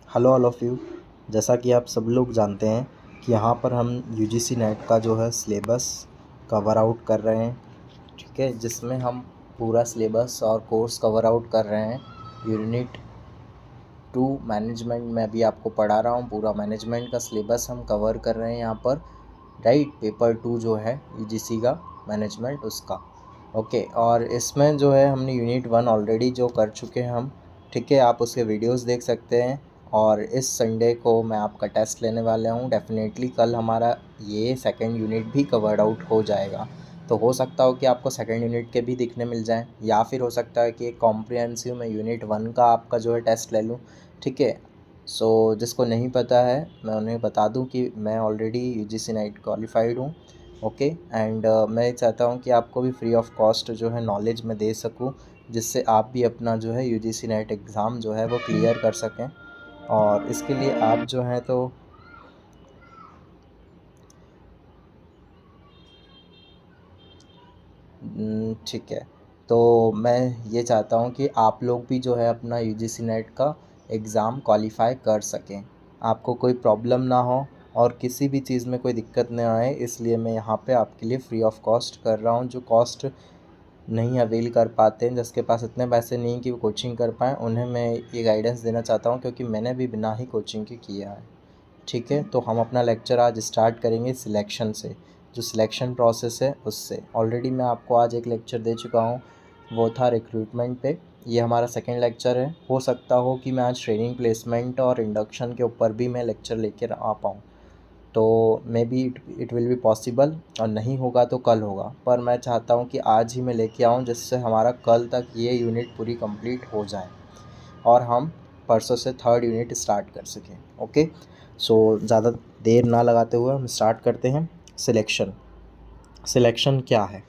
Hello all of you. जैसा कि आप सब लोग जानते हैं कि यहाँ पर हम यूजीसी नेट का जो है सिलेबस कवर आउट कर रहे हैं, ठीक है, जिसमें हम पूरा सिलेबस और कोर्स कवर आउट कर रहे हैं। यूनिट 2 मैनेजमेंट में अभी आपको पढ़ा रहा हूँ, पूरा मैनेजमेंट का सिलेबस हम कवर कर रहे हैं यहाँ पर, राइट। पेपर 2 जो है यूजीसी का मैनेजमेंट उसका, ओके। और इसमें जो है हमने यूनिट 1 ऑलरेडी जो कर चुके हैं हम, ठीक है, आप उसके वीडियोस देख सकते हैं। और इस संडे को मैं आपका टेस्ट लेने वाला हूँ। डेफिनेटली कल हमारा ये सेकंड यूनिट भी कवर्ड आउट हो जाएगा। तो हो सकता हो कि आपको सेकंड यूनिट के भी दिखने मिल जाएं, या फिर हो सकता है कि एक कॉम्प्रिहेंसिव में यूनिट 1 का आपका जो है टेस्ट ले लूँ, ठीक है। सो जिसको नहीं पता है मैं उन्हें बता दूं कि मैं ऑलरेडी यूजीसी नेट क्वालिफाइड हूँ, ओके। एंड मैं चाहता हूँ कि आपको भी फ्री ऑफ कॉस्ट जो है नॉलेज मैं दे सकूँ, जिससे आप भी अपना जो है यूजीसी नेट एग्ज़ाम जो है वो क्लियर कर सकें। और इसके लिए आप जो हैं तो ठीक है, तो मैं ये चाहता हूँ कि आप लोग भी जो है अपना यूजीसी नेट का एग्ज़ाम क्वालिफ़ाई कर सकें, आपको कोई प्रॉब्लम ना हो और किसी भी चीज़ में कोई दिक्कत ना आए। इसलिए मैं यहाँ पे आपके लिए फ्री ऑफ कॉस्ट कर रहा हूँ। जो कॉस्ट नहीं अवेल कर पाते हैं, जिसके पास इतने पैसे नहीं कि वो कोचिंग कर पाएँ, उन्हें मैं ये गाइडेंस देना चाहता हूँ, क्योंकि मैंने भी बिना ही कोचिंग के किया है, ठीक है। तो हम अपना लेक्चर आज स्टार्ट करेंगे सिलेक्शन से, जो सिलेक्शन प्रोसेस है उससे। ऑलरेडी मैं आपको आज एक लेक्चर दे चुका हूँ, वो था रिक्रूटमेंट पे। ये हमारा सेकंड लेक्चर है। हो सकता हो कि मैं आज ट्रेनिंग प्लेसमेंट और इंडक्शन के ऊपर भी मैं लेक्चर लेकर आ पाऊँ, तो may be it will be possible, और नहीं होगा तो कल होगा। पर मैं चाहता हूँ कि आज ही मैं लेके आऊँ, जिससे हमारा कल तक ये यूनिट पूरी कंप्लीट हो जाए और हम परसों से थर्ड यूनिट स्टार्ट कर सकें, ओके। सो ज़्यादा देर ना लगाते हुए हम स्टार्ट करते हैं। सिलेक्शन क्या है,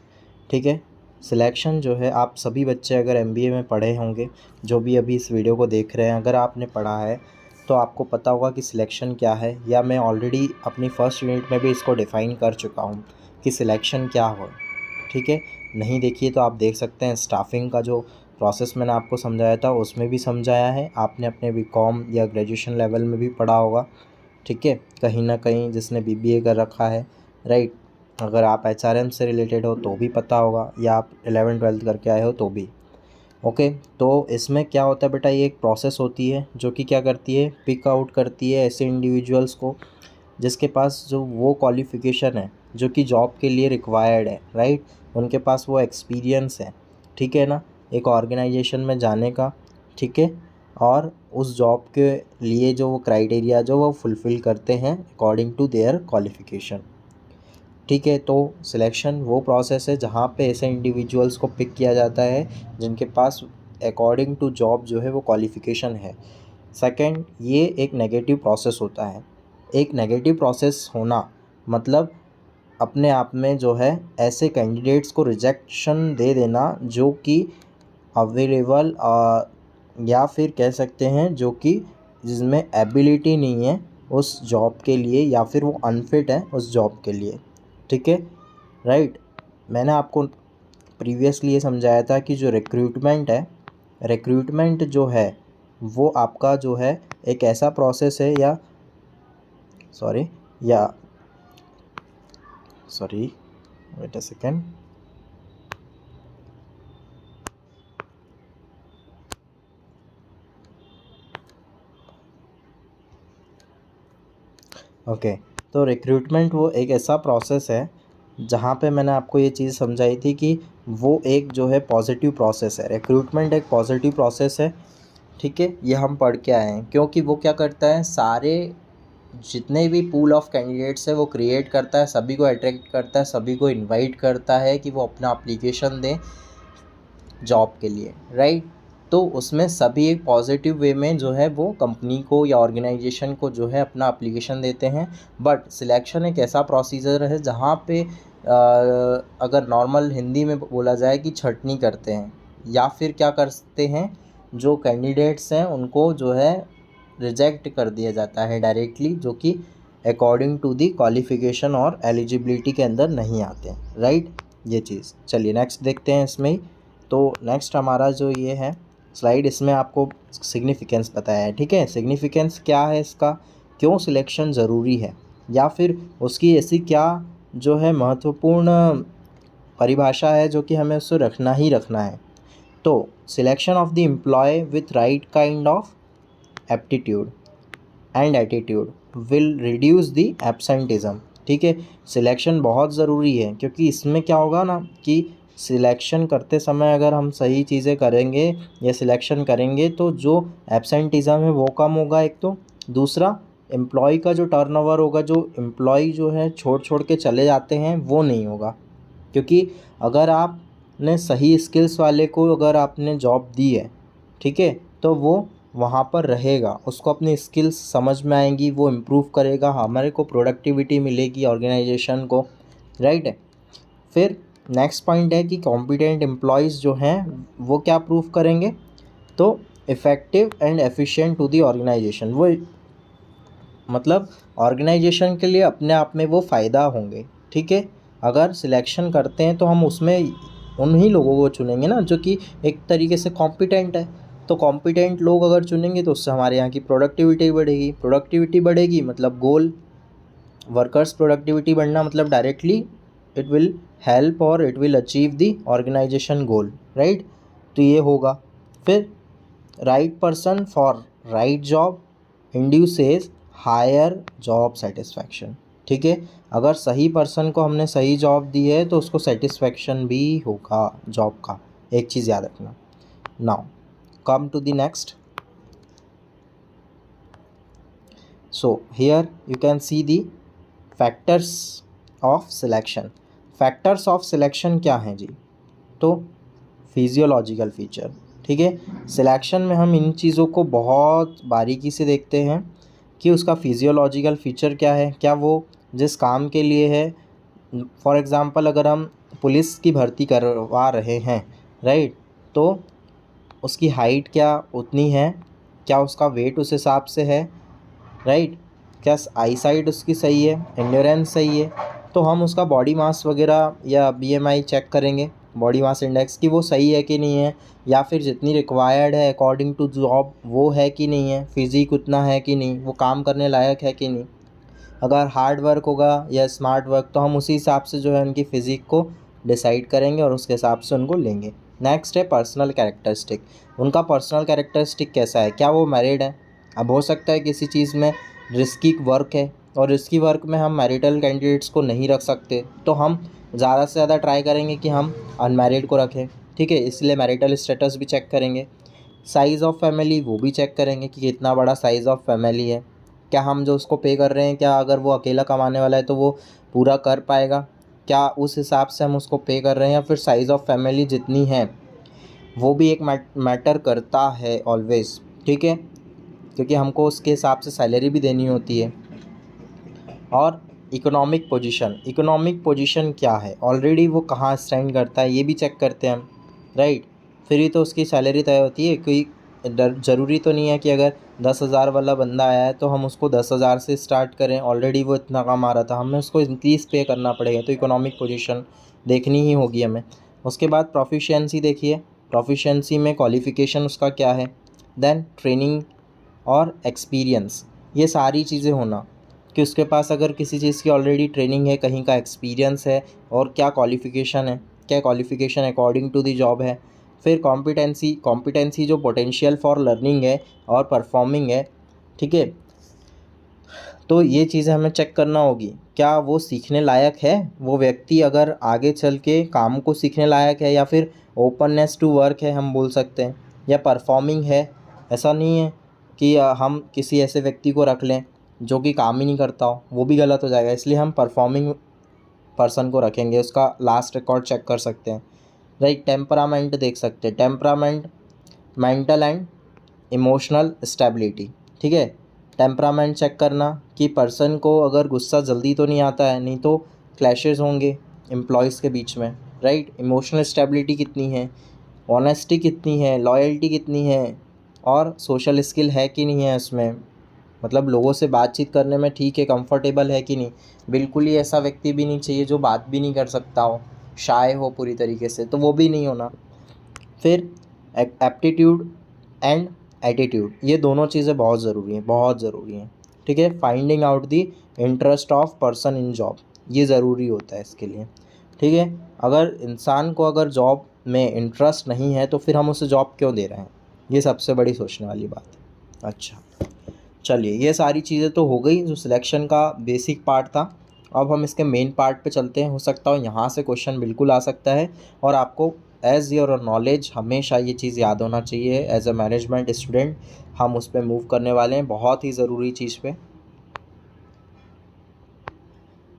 ठीक है। सिलेक्शन जो है, आप सभी बच्चे अगर एमबीए में पढ़े होंगे, जो भी अभी इस वीडियो को देख रहे हैं, अगर आपने पढ़ा है तो आपको पता होगा कि सिलेक्शन क्या है, या मैं ऑलरेडी अपनी फर्स्ट यूनिट में भी इसको डिफ़ाइन कर चुका हूँ कि सिलेक्शन क्या हो, ठीक है। नहीं देखिए तो आप देख सकते हैं, स्टाफिंग का जो प्रोसेस मैंने आपको समझाया था उसमें भी समझाया है। आपने अपने बीकॉम या ग्रेजुएशन लेवल में भी पढ़ा होगा, ठीक है, कहीं ना कहीं जिसने बीबीए कर रखा है, राइट। अगर आप एचआरएम से रिलेटेड हो तो भी पता होगा, या आप 11th-12th करके आए हो तो भी, ओके। तो इसमें क्या होता है बेटा, ये एक प्रोसेस होती है जो कि क्या करती है, पिक आउट करती है ऐसे इंडिविजुअल्स को जिसके पास जो वो क्वालिफ़िकेशन है जो कि जॉब के लिए रिक्वायर्ड है, राइट। उनके पास वो एक्सपीरियंस है, ठीक है ना, एक ऑर्गेनाइजेशन में जाने का, ठीक है। और उस जॉब के लिए जो वो क्राइटेरिया जो वो फुलफ़िल करते हैं अकॉर्डिंग टू देयर क्वालिफ़िकेशन, ठीक है। तो सिलेक्शन वो प्रोसेस है जहाँ पे ऐसे इंडिविजुअल्स को पिक किया जाता है जिनके पास अकॉर्डिंग टू जॉब जो है वो क्वालिफ़िकेशन है। सेकंड, ये एक नेगेटिव प्रोसेस होता है। एक नेगेटिव प्रोसेस होना मतलब अपने आप में जो है ऐसे कैंडिडेट्स को रिजेक्शन दे देना जो कि अवेलेबल, या फिर कह सकते हैं जो कि जिसमें एबिलिटी नहीं है उस जॉब के लिए, या फिर वो अनफिट है उस जॉब के लिए, ठीक है, राइट। मैंने आपको प्रीवियसली ये समझाया था कि जो रिक्रूटमेंट जो है वो आपका जो है एक ऐसा प्रोसेस है, या sorry wait a second, okay. तो रिक्रूटमेंट वो एक ऐसा प्रोसेस है जहाँ पे मैंने आपको ये चीज़ समझाई थी कि वो एक जो है पॉजिटिव प्रोसेस है। रिक्रूटमेंट एक पॉजिटिव प्रोसेस है, ठीक है, ये हम पढ़ के आए हैं। क्योंकि वो क्या करता है, सारे जितने भी पूल ऑफ कैंडिडेट्स है वो क्रिएट करता है, सभी को अट्रैक्ट करता है, सभी को इनवाइट करता है कि वो अपना एप्लीकेशन दें जॉब के लिए, राइट। तो उसमें सभी एक पॉजिटिव वे में जो है वो कंपनी को या ऑर्गेनाइजेशन को जो है अपना एप्लीकेशन देते हैं। बट सिलेक्शन एक ऐसा प्रोसीजर है जहाँ पे अगर नॉर्मल हिंदी में बोला जाए कि छटनी करते हैं, या फिर क्या करते हैं, जो कैंडिडेट्स हैं उनको जो है रिजेक्ट कर दिया जाता है डायरेक्टली, जो कि अकॉर्डिंग टू दी क्वालिफ़िकेशन और एलिजिबिलिटी के अंदर नहीं आते हैं, राइट। ये चीज़ चलिए नेक्स्ट देखते हैं इसमें ही। तो नेक्स्ट हमारा जो ये है स्लाइड इसमें आपको सिग्निफिकेंस बताया है, ठीक है। सिग्निफिकेंस क्या है इसका, क्यों सिलेक्शन ज़रूरी है, या फिर उसकी ऐसी क्या जो है महत्वपूर्ण परिभाषा है जो कि हमें उससे रखना ही रखना है। तो selection of the employ with right kind of aptitude and attitude will reduce the absenteeism, ठीक है। सिलेक्शन बहुत ज़रूरी है, क्योंकि इसमें क्या होगा ना कि सिलेक्शन करते समय अगर हम सही चीज़ें करेंगे या सिलेक्शन करेंगे तो जो एब्सेंटिज़म है वो कम होगा एक तो, दूसरा एम्प्लॉय का जो टर्नओवर होगा, जो एम्प्लॉय जो है छोड़ के चले जाते हैं वो नहीं होगा। क्योंकि अगर आपने सही स्किल्स वाले को अगर आपने जॉब दी है, ठीक है, तो वो वहाँ पर रहेगा, उसको अपनी स्किल्स समझ में आएंगी, वो इम्प्रूव करेगा, हमारे को प्रोडक्टिविटी मिलेगी ऑर्गेनाइजेशन को, राइट है। फिर नेक्स्ट पॉइंट है कि कॉम्पिटेंट एम्प्लॉयज़ जो हैं वो क्या प्रूव करेंगे, तो effective and efficient to the organisation, वो मतलब ऑर्गेनाइजेशन के लिए अपने आप में वो फ़ायदा होंगे, ठीक है। अगर सिलेक्शन करते हैं तो हम उसमें उन्हीं लोगों को चुनेंगे ना जो कि एक तरीके से कॉम्पिटेंट है। तो कॉम्पिटेंट लोग अगर चुनेंगे तो उससे हमारे यहाँ की प्रोडक्टिविटी बढ़ेगी, प्रोडक्टिविटी बढ़ेगी मतलब गोल, वर्कर्स प्रोडक्टिविटी बढ़ना मतलब डायरेक्टली इट विल हेल्प और it will achieve the organisation goal, right. तो ये होगा। फिर right person for right job induces higher job satisfaction, ठीक है। अगर सही पर्सन को हमने सही जॉब दी है तो उसको सेटिस्फैक्शन भी होगा जॉब का, एक चीज़ याद रखना। Now come to the next. So here you can see the factors of selection. Factors of selection क्या हैं जी, तो फिजियोलॉजिकल फीचर, ठीक है। सिलेक्शन में हम इन चीज़ों को बहुत बारीकी से देखते हैं कि उसका फिजियोलॉजिकल फ़ीचर क्या है, क्या वो जिस काम के लिए है, फॉर एग्ज़ाम्पल अगर हम पुलिस की भर्ती करवा रहे हैं, राइट, तो उसकी हाइट क्या उतनी है, क्या उसका वेट उस हिसाब से है, राइट, क्या आई साइट उसकी सही है, एंड्योरेंस सही है, तो हम उसका बॉडी मास वगैरह या बीएमआई चेक करेंगे, बॉडी मास इंडेक्स की वो सही है कि नहीं है, या फिर जितनी रिक्वायर्ड है अकॉर्डिंग टू जॉब वो है कि नहीं है, फिज़िक उतना है कि नहीं, वो काम करने लायक है कि नहीं। अगर हार्ड वर्क होगा या स्मार्ट वर्क तो हम उसी हिसाब से जो है उनकी फ़िज़िक को डिसाइड करेंगे और उसके हिसाब से उनको लेंगे। नेक्स्ट है पर्सनल कैरेक्टरिस्टिक। उनका पर्सनल कैरेक्टरिस्टिक कैसा है, क्या वो मैरिड है। अब हो सकता है किसी चीज़ में रिस्की वर्क है और रिस्की वर्क में हम मैरिटल कैंडिडेट्स को नहीं रख सकते, तो हम ज़्यादा से ज़्यादा ट्राई करेंगे कि हम अनमैरिड को रखें, ठीक है। इसलिए मैरिटल स्टेटस भी चेक करेंगे। साइज़ ऑफ फैमिली वो भी चेक करेंगे कि कितना बड़ा साइज़ ऑफ फैमिली है, क्या हम जो उसको पे कर रहे हैं, क्या अगर वो अकेला कमाने वाला है तो वो पूरा कर पाएगा, क्या उस हिसाब से हम उसको पे कर रहे हैं, या फिर साइज़ ऑफ फैमिली जितनी है वो भी एक मैटर करता है ऑलवेज़, ठीक है, क्योंकि हमको उसके हिसाब से सैलरी भी देनी होती है। और इकोनॉमिक पोजीशन क्या है, ऑलरेडी वो कहाँ स्टैंड करता है ये भी चेक करते हैं हम, राइट। फिर ही तो उसकी सैलरी तय होती है। कोई ज़रूरी तो नहीं है कि अगर 10,000 वाला बंदा आया है तो हम उसको 10,000 से स्टार्ट करें, ऑलरेडी वो इतना कमा रहा था, हमें उसको इंक्रीज़ पे करना पड़ेगा, तो इकोनॉमिक पोजीशन देखनी ही होगी हमें। उसके बाद प्रोफिशिएंसी देखिए, प्रोफिशिएंसी में क्वालिफ़िकेशन उसका क्या है, देन ट्रेनिंग और एक्सपीरियंस, ये सारी चीज़ें होना कि उसके पास अगर किसी चीज़ की ऑलरेडी ट्रेनिंग है, कहीं का एक्सपीरियंस है, और क्या क्वालिफ़िकेशन है, क्या qualification according to the job है। फिर कॉम्पिटेंसी जो पोटेंशियल फॉर लर्निंग है और परफॉर्मिंग है, ठीक है। तो ये चीज़ें हमें चेक करना होगी, क्या वो सीखने लायक है, वो व्यक्ति अगर आगे चल के काम को सीखने लायक है, या फिर ओपननेस टू वर्क है हम बोल सकते हैं, या परफॉर्मिंग है। ऐसा नहीं है कि हम किसी ऐसे व्यक्ति को रख लें जो कि काम ही नहीं करता हो, वो भी गलत हो जाएगा। इसलिए हम परफॉर्मिंग पर्सन को रखेंगे, उसका लास्ट रिकॉर्ड चेक कर सकते हैं, राइट। टेम्परामेंट देख सकते हैं, temperament, mental and emotional stability, ठीक है। टेम्परामेंट चेक करना कि पर्सन को अगर गुस्सा जल्दी तो नहीं आता है, नहीं तो क्लैशेस होंगे एम्प्लॉयज़ के बीच में, राइट। इमोशनल स्टेबिलिटी कितनी है, ऑनेस्टी कितनी है, लॉयल्टी कितनी है, और सोशल स्किल है कि नहीं है उसमें, मतलब लोगों से बातचीत करने में ठीक है, कंफर्टेबल है कि नहीं। बिल्कुल ही ऐसा व्यक्ति भी नहीं चाहिए जो बात भी नहीं कर सकता हो, शाय हो पूरी तरीके से, तो वो भी नहीं होना। फिर एप्टीट्यूड एंड एटीट्यूड, ये दोनों चीज़ें बहुत ज़रूरी हैं, बहुत ज़रूरी हैं। ठीक है, finding out the interest of person in job, ये ज़रूरी होता है इसके लिए। ठीक है, अगर इंसान को अगर जॉब में इंटरेस्ट नहीं है तो फिर हम उसे जॉब क्यों दे रहे हैं, ये सबसे बड़ी सोचने वाली बात है। अच्छा, चलिए ये सारी चीज़ें तो हो गई जो सिलेक्शन का बेसिक पार्ट था। अब हम इसके मेन पार्ट पे चलते हैं। हो सकता हो यहाँ से क्वेश्चन बिल्कुल आ सकता है, और आपको एज़ योर नॉलेज हमेशा ये चीज़ याद होना चाहिए। एज अ मैनेजमेंट स्टूडेंट हम उस पर मूव करने वाले हैं, बहुत ही ज़रूरी चीज़ पे,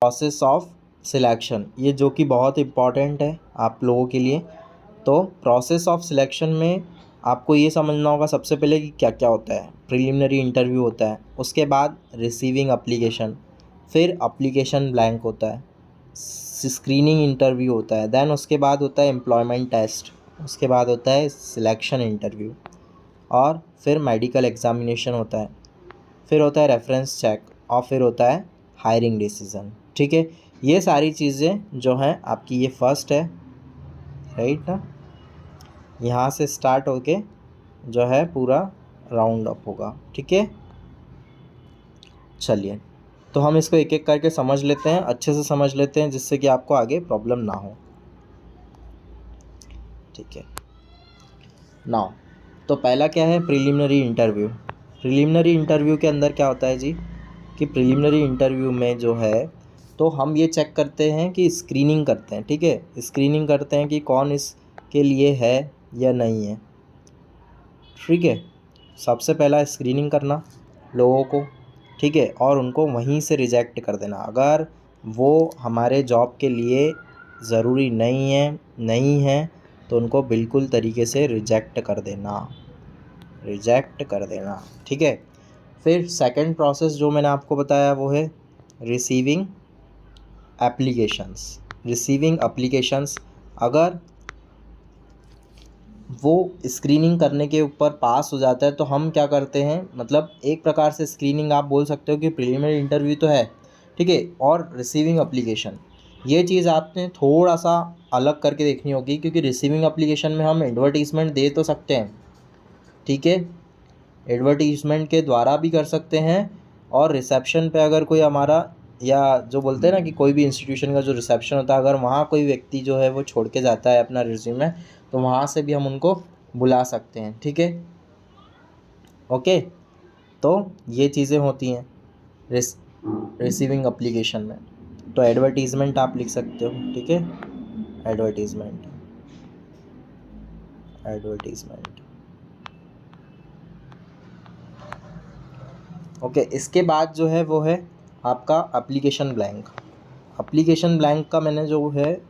प्रोसेस ऑफ सिलेक्शन, ये जो कि बहुत इम्पॉर्टेंट है आप लोगों के लिए। तो प्रोसेस ऑफ सिलेक्शन में आपको ये समझना होगा सबसे पहले कि क्या क्या होता है। प्रिलिमिनरी इंटरव्यू होता है, उसके बाद रिसीविंग एप्लीकेशन, फिर एप्लीकेशन ब्लैंक होता है, स्क्रीनिंग इंटरव्यू होता है, देन उसके बाद होता है एम्प्लॉयमेंट टेस्ट, उसके बाद होता है सिलेक्शन इंटरव्यू, और फिर मेडिकल एग्जामिनेशन होता है, फिर होता है रेफरेंस चेक, और फिर होता है हायरिंग डिसीज़न। ठीक है, ये सारी चीज़ें जो हैं आपकी, ये फर्स्ट है, राइट ना, यहाँ से स्टार्ट होके जो है पूरा राउंड अप होगा। ठीक है, चलिए तो हम इसको एक एक करके समझ लेते हैं, अच्छे से समझ लेते हैं, जिससे कि आपको आगे प्रॉब्लम ना हो। ठीक है, नाउ तो पहला क्या है, प्रिलिमिनरी इंटरव्यू। प्रिलिमिनरी इंटरव्यू के अंदर क्या होता है जी, कि प्रिलिमिनरी इंटरव्यू में जो है तो हम ये चेक करते हैं कि स्क्रीनिंग करते हैं। ठीक है, स्क्रीनिंग करते हैं कि कौन इसके लिए है या नहीं है। ठीक है, सबसे पहला स्क्रीनिंग करना लोगों को, ठीक है, और उनको वहीं से रिजेक्ट कर देना। अगर वो हमारे जॉब के लिए ज़रूरी नहीं है तो उनको बिल्कुल तरीके से रिजेक्ट कर देना, रिजेक्ट कर देना। ठीक है, फिर सेकंड प्रोसेस जो मैंने आपको बताया वो है रिसीविंग एप्लीकेशंस। रिसीविंग एप्लीकेशंस, अगर वो स्क्रीनिंग करने के ऊपर पास हो जाता है तो हम क्या करते हैं, मतलब एक प्रकार से स्क्रीनिंग आप बोल सकते हो कि प्रिलिमिनरी इंटरव्यू तो है, ठीक है, और रिसीविंग एप्लीकेशन, ये चीज़ आपने थोड़ा सा अलग करके देखनी होगी, क्योंकि रिसीविंग एप्लीकेशन में हम एडवर्टीज़मेंट दे तो सकते हैं, ठीक है, एडवर्टीज़मेंट के द्वारा भी कर सकते हैं, और रिसेप्शन पे अगर कोई हमारा, या जो बोलते हैं ना कि कोई भी इंस्टीट्यूशन का जो रिसेप्शन होता है, अगर वहाँ कोई व्यक्ति जो है वो छोड़ के जाता है अपना रिज्यूमे, तो वहाँ से भी हम उनको बुला सकते हैं। ठीक है, ओके, तो ये चीज़ें होती हैं रिसीविंग एप्लीकेशन में। तो एडवर्टीज़मेंट आप लिख सकते हो, ठीक है, एडवर्टीज़मेंट, एडवर्टीज़मेंट, ओके। इसके बाद जो है वो है आपका एप्लीकेशन ब्लैंक। एप्लीकेशन ब्लैंक का मैंने जो है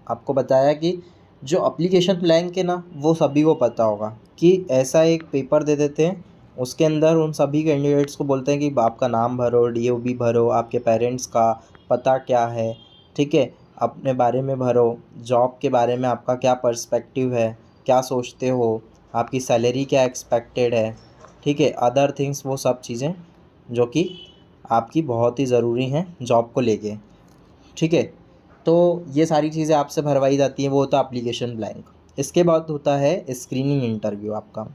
आपको बताया कि जो एप्लीकेशन ब्लैंक है ना, वो सभी को पता होगा कि ऐसा एक पेपर दे देते हैं, उसके अंदर उन सभी कैंडिडेट्स को बोलते हैं कि आपका नाम भरो, डीओबी भरो, आपके पेरेंट्स का पता क्या है, ठीक है, अपने बारे में भरो, जॉब के बारे में आपका क्या पर्सपेक्टिव है, क्या सोचते हो, आपकी सैलरी क्या एक्सपेक्टेड है, ठीक है, अदर थिंग्स, वो सब चीज़ें जो कि आपकी बहुत ही ज़रूरी हैं जॉब को लेके। ठीक है, तो ये सारी चीज़ें आपसे भरवाई जाती हैं, वो होता है एप्लीकेशन ब्लैंक। इसके बाद होता है स्क्रीनिंग इंटरव्यू आपका।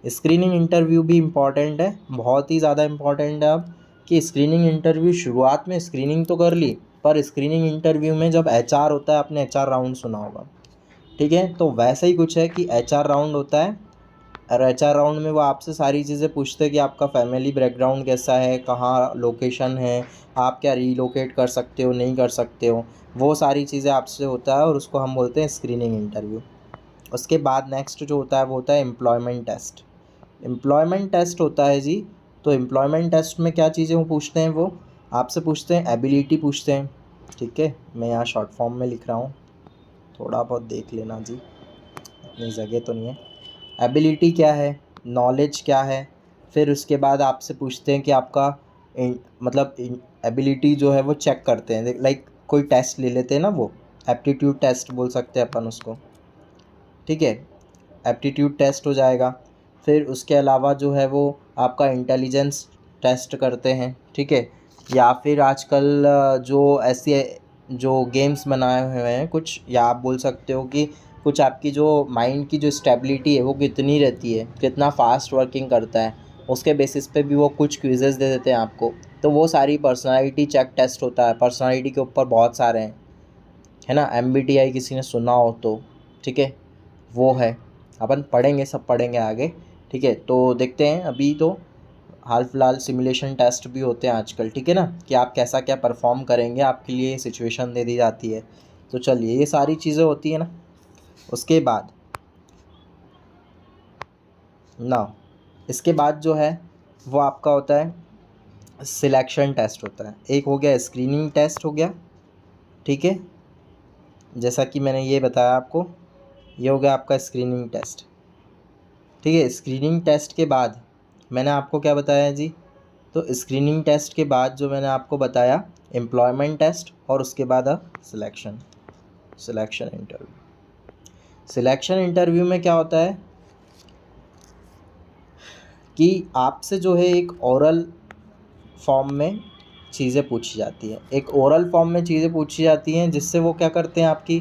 स्क्रीनिंग इंटरव्यू भी इम्पॉर्टेंट है, बहुत ही ज़्यादा इम्पॉर्टेंट है। अब कि स्क्रीनिंग इंटरव्यू, शुरुआत में स्क्रीनिंग तो कर ली, पर स्क्रीनिंग इंटरव्यू में जब एचआर होता है, आपने एचआर राउंड सुना होगा, ठीक है, तो वैसा ही कुछ है कि एचआर राउंड होता है, और एचआर राउंड में वो आपसे सारी चीज़ें पूछते हैं कि आपका फैमिली बैकग्राउंड कैसा है, कहाँ लोकेशन है, आप क्या रीलोकेट कर सकते हो, नहीं कर सकते हो, वो सारी चीज़ें आपसे होता है, और उसको हम बोलते हैं स्क्रीनिंग इंटरव्यू। उसके बाद नेक्स्ट जो होता है वो होता है एम्प्लॉयमेंट टेस्ट। एम्प्लॉयमेंट टेस्ट होता है जी, तो एम्प्लॉयमेंट टेस्ट में क्या चीज़ें वो पूछते हैं, वो आपसे पूछते हैं एबिलिटी पूछते हैं, ठीक है, मैं यहाँ शॉर्ट फॉर्म में लिख रहा हूँ, थोड़ा बहुत देख लेना जी, इतनी जगह तो नहीं है। एबिलिटी क्या है, नॉलेज क्या है, फिर उसके बाद आपसे पूछते हैं कि आपका मतलब एबिलिटी जो है वो चेक करते हैं, लाइक कोई टेस्ट ले लेते हैं ना, वो एप्टीट्यूड टेस्ट बोल सकते हैं अपन उसको, ठीक है, एप्टीट्यूड टेस्ट हो जाएगा। फिर उसके अलावा जो है वो आपका इंटेलिजेंस टेस्ट करते हैं, ठीक है, या फिर आजकल जो ऐसे जो गेम्स बनाए हुए हैं कुछ, या आप बोल सकते हो कि कुछ आपकी जो माइंड की जो स्टेबिलिटी है वो कितनी रहती है, कितना फास्ट वर्किंग करता है, उसके बेसिस पे भी वो कुछ क्विज़ेस दे देते हैं आपको। तो वो सारी पर्सनालिटी चेक टेस्ट होता है, पर्सनालिटी के ऊपर बहुत सारे हैं, है ना। MBTI किसी ने सुना हो तो, ठीक है, वो है। अपन पढ़ेंगे, सब पढ़ेंगे आगे, ठीक है। तो देखते हैं, अभी तो हाल फिलहाल सिमुलेशन टेस्ट भी होते हैं आजकल, ठीक है ना, कि आप कैसा क्या परफॉर्म करेंगे, आपके लिए सिचुएशन दे दी जाती है। तो चलिए, ये सारी चीज़ें होती है ना। उसके बाद इसके बाद जो है वो आपका होता है सिलेक्शन टेस्ट होता है। एक हो गया स्क्रीनिंग टेस्ट हो गया, ठीक है, जैसा कि मैंने ये बताया आपको, ये हो गया आपका स्क्रीनिंग टेस्ट, ठीक है। स्क्रीनिंग टेस्ट के बाद मैंने आपको क्या बताया जी, तो स्क्रीनिंग टेस्ट के बाद जो मैंने आपको बताया एम्प्लॉयमेंट टेस्ट, और उसके बाद सिलेक्शन इंटरव्यू। सिलेक्शन इंटरव्यू में क्या होता है कि आपसे जो है एक ओरल फॉर्म में चीज़ें पूछी जाती हैं, जिससे वो क्या करते हैं, आपकी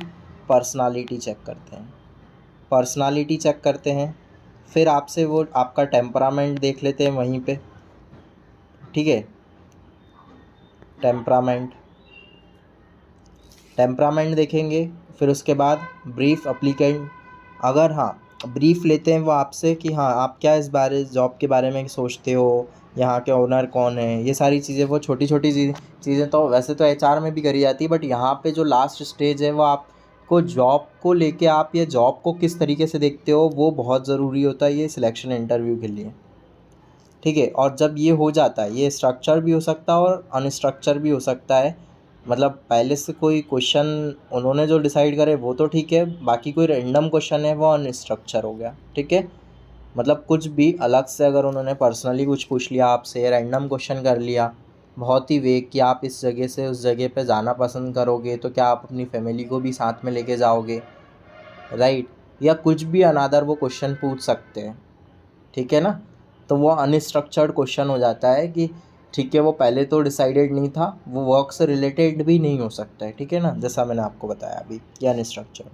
पर्सनालिटी चेक करते हैं। फिर आपसे वो आपका टेम्परामेंट देख लेते हैं वहीं पे, ठीक है। टेम्परामेंट देखेंगे। फिर उसके बाद ब्रीफ एप्लीकेंट, अगर ब्रीफ लेते हैं वो आपसे कि आप क्या इस बारे जॉब के बारे में सोचते हो, यहाँ के ओनर कौन है, ये सारी चीज़ें, वो छोटी छोटी चीज़ें तो वैसे तो HR में भी करी जाती है, बट यहाँ पे जो लास्ट स्टेज है वो आपको जॉब को लेके, आप ये जॉब को किस तरीके से देखते हो, वो बहुत ज़रूरी होता है ये सिलेक्शन इंटरव्यू के लिए, ठीक है। और जब ये हो जाता है, ये स्ट्रक्चर भी हो सकता है और अनस्ट्रक्चर भी हो सकता है, मतलब पहले से कोई क्वेश्चन उन्होंने जो डिसाइड करे वो तो ठीक है, बाकी कोई रैंडम क्वेश्चन है वो अनस्ट्रक्चर हो गया, ठीक है। मतलब कुछ भी अलग से अगर उन्होंने पर्सनली कुछ पूछ लिया आपसे, रैंडम क्वेश्चन कर लिया बहुत ही वेग कि आप इस जगह से उस जगह पे जाना पसंद करोगे, तो क्या आप अपनी फैमिली को भी साथ में लेके जाओगे, राइट, या कुछ भी अनादर वो क्वेश्चन पूछ सकते हैं, ठीक है ना। तो वो अनस्ट्रक्चर्ड क्वेश्चन हो जाता है कि ठीक है, वो पहले तो डिसाइडेड नहीं था, वो वर्क से रिलेटेड भी नहीं हो सकता है, ठीक है ना, जैसा मैंने आपको बताया अभी, ये अनस्ट्रक्चर्ड।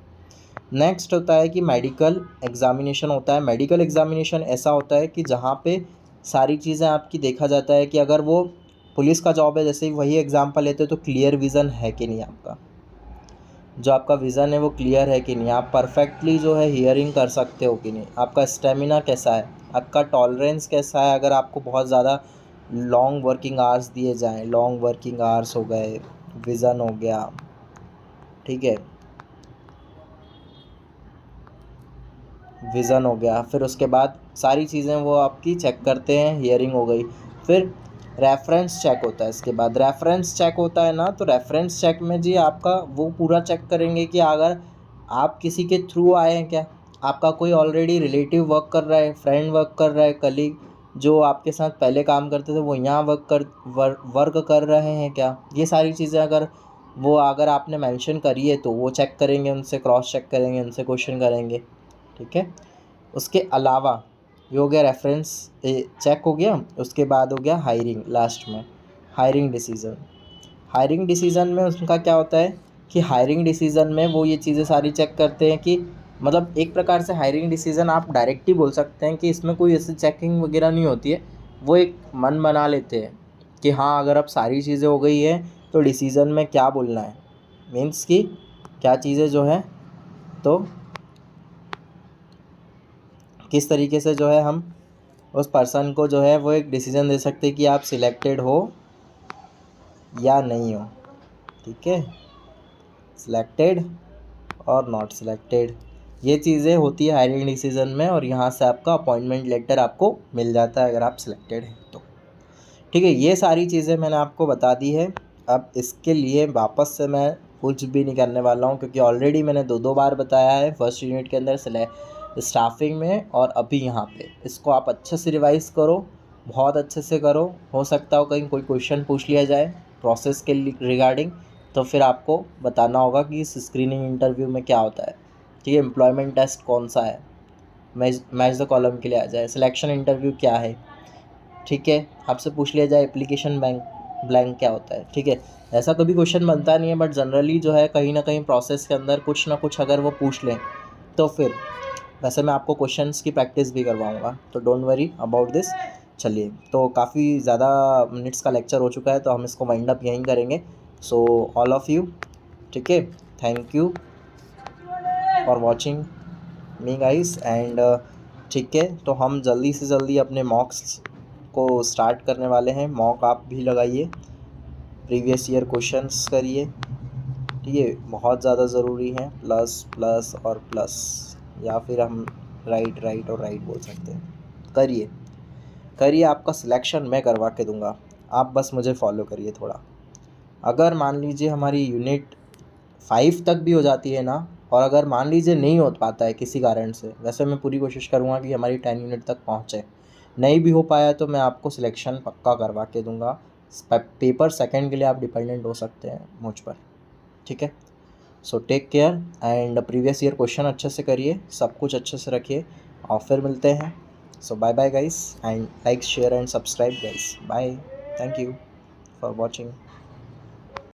नेक्स्ट होता है कि मेडिकल एग्जामिनेशन होता है। मेडिकल एग्जामिनेशन ऐसा होता है कि जहाँ पे सारी चीज़ें आपकी देखा जाता है कि अगर वो पुलिस का जॉब है, जैसे ही वही एग्जाम्पल लेते हैं, तो क्लियर विज़न है कि नहीं, आपका जो आपका विज़न है वो क्लियर है कि नहीं, आप परफेक्टली जो है हियरिंग कर सकते हो कि नहीं, आपका स्टेमिना कैसा है, आपका टॉलरेंस कैसा है, अगर आपको बहुत ज़्यादा लॉन्ग वर्किंग आवर्स दिए जाएं, लॉन्ग वर्किंग आवर्स हो गए, विज़न हो गया, ठीक है, विज़न हो गया। फिर उसके बाद सारी चीज़ें वो आपकी चेक करते हैं, हियरिंग हो गई। फिर रेफरेंस चेक होता है। इसके बाद रेफरेंस चेक होता है ना, तो रेफरेंस चेक में जी आपका वो पूरा चेक करेंगे कि अगर आप किसी के थ्रू आए हैं क्या, आपका कोई ऑलरेडी रिलेटिव वर्क कर रहा है, फ्रेंड वर्क कर रहा है, कलीग जो आपके साथ पहले काम करते थे वो यहाँ वर्क कर रहे हैं क्या, ये सारी चीज़ें अगर आपने मेंशन करी है तो वो चेक करेंगे, उनसे क्रॉस चेक करेंगे, उनसे क्वेश्चन करेंगे, ठीक है। उसके अलावा ये हो गया रेफरेंस चेक हो गया। उसके बाद हो गया हायरिंग, लास्ट में हायरिंग डिसीज़न में उनका क्या होता है कि हायरिंग डिसीज़न में वो ये चीज़ें सारी चेक करते हैं कि मतलब एक प्रकार से हायरिंग डिसीज़न आप डायरेक्ट ही बोल सकते हैं कि इसमें कोई ऐसी चेकिंग वगैरह नहीं होती है। वो एक मन बना लेते हैं कि अगर अब सारी चीज़ें हो गई है तो डिसीज़न में क्या बोलना है, मीन्स कि क्या चीज़ें जो है, तो किस तरीके से जो है हम उस पर्सन को जो है वो एक डिसीज़न दे सकते हैं कि आप सिलेक्टेड हो या नहीं हो, ठीक है, सिलेक्टेड और नॉट सिलेक्टेड, ये चीज़ें होती है हायरिंग डिसीज़न में। और यहाँ से आपका अपॉइंटमेंट लेटर आपको मिल जाता है अगर आप सिलेक्टेड हैं तो, ठीक है। ये सारी चीज़ें मैंने आपको बता दी है। अब इसके लिए वापस से मैं कुछ भी नहीं करने वाला हूँ, क्योंकि ऑलरेडी मैंने दो बार बताया है, फर्स्ट यूनिट के अंदर स्टाफिंग में और अभी यहाँ पे। इसको आप अच्छे से रिवाइज़ करो, बहुत अच्छे से करो। हो सकता हो कहीं कोई क्वेश्चन पूछ लिया जाए प्रोसेस के रिगार्डिंग, तो फिर आपको बताना होगा कि इस स्क्रीनिंग इंटरव्यू में क्या होता है, ठीक है। एम्प्लॉयमेंट टेस्ट कौन सा है, मैच द कॉलम के लिए आ जाए, सिलेक्शन इंटरव्यू क्या है, ठीक है। आपसे पूछ लिया जाए एप्लीकेशन ब्लैंक क्या होता है, ठीक है। ऐसा कभी क्वेश्चन बनता नहीं है, बट जनरली जो है कहीं ना कहीं प्रोसेस के अंदर कुछ ना कुछ अगर वो पूछ लें तो फिर वैसे मैं आपको क्वेश्चंस की प्रैक्टिस भी करवाऊँगा, तो डोंट वरी अबाउट दिस। चलिए, तो काफ़ी ज़्यादा मिनट्स का लेक्चर हो चुका है, तो हम इसको वाइंड अप यहीं करेंगे। सो ऑल ऑफ़ यू, ठीक है, thank you for watching me guys and ठीक है, तो हम जल्दी से जल्दी अपने मॉक्स को स्टार्ट करने वाले हैं। मॉक आप भी लगाइए, प्रीवियस ईयर क्वेश्चंस करिए, ठीक है, बहुत ज़्यादा ज़रूरी है। प्लस प्लस और प्लस, या फिर हम राइट राइट और राइट बोल सकते हैं। करिए करिए, आपका सिलेक्शन मैं करवा के दूंगा, आप बस मुझे फॉलो करिए थोड़ा। अगर मान लीजिए हमारी यूनिट 5 तक भी हो जाती है ना, और अगर मान लीजिए नहीं हो पाता है किसी कारण से, वैसे मैं पूरी कोशिश करूँगा कि हमारी 10 यूनिट तक पहुँचे, नहीं भी हो पाया तो मैं आपको सिलेक्शन पक्का करवा के दूंगा। पेपर सेकंड के लिए आप डिपेंडेंट हो सकते हैं मुझ पर, ठीक है। So take care and previous year question अच्छे से करिए, सब कुछ अच्छे से रखिए, और फिर मिलते हैं। So bye bye guys and like share and subscribe guys, bye, thank you for watching.